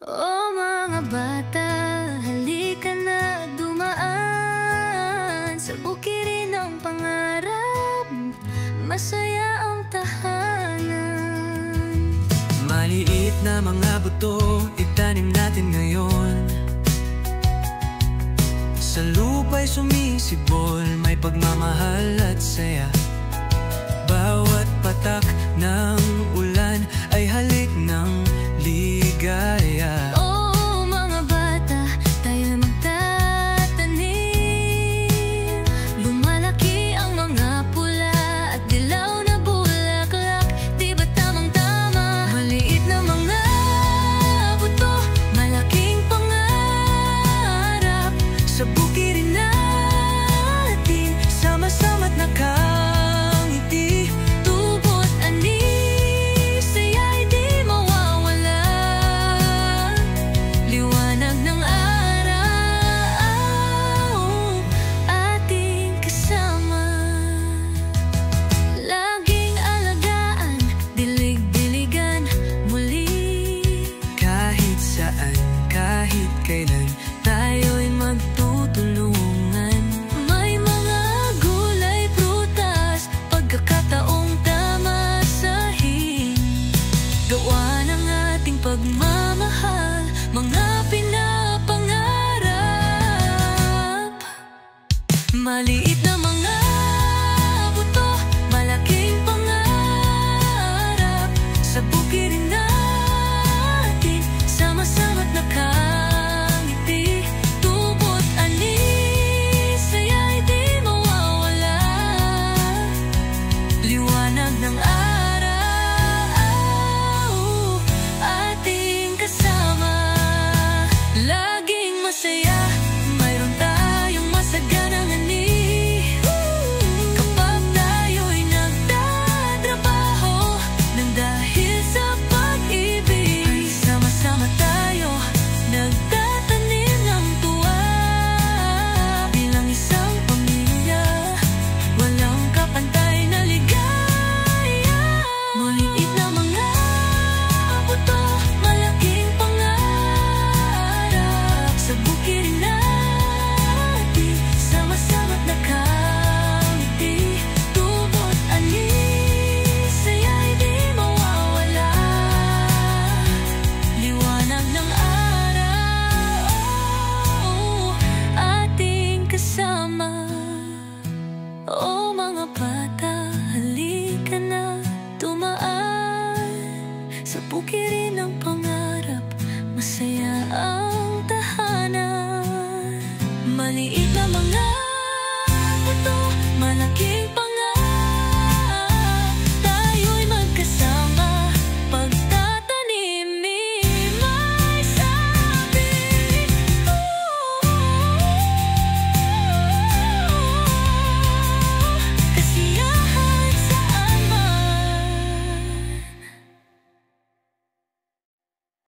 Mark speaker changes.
Speaker 1: Oh mga bata, halika na dumaan sa bukirin ng pangarap, masaya ang tahanan.
Speaker 2: Maliit na mga buto, itanim natin ngayon. Sa lupa'y sumisibol, may pagmamahal at saya. Bawat patak ng ulan ay halik ng ligaya.
Speaker 1: Oh mga bata, tayo magtatanim. Lumalaki ang mga pula at dilaw na bulaklak, di ba tamang-tama? Maliit na mga buto, malaking pangarap.
Speaker 2: Sa bukirin natin, sama-sama't nakangiti.
Speaker 1: Tubot ani, saya'y di mawawala. Liwanag ng araw, ating kasama. Laging alagaan, dilig-diligan muli.
Speaker 2: Kahit saan, kahit kailan, tayo'y magtutulungan.
Speaker 1: May mga gulay, prutas, pagkakataong tamasahin. Gawa ng ating pagmamahal, mga pinapangarap. Maliit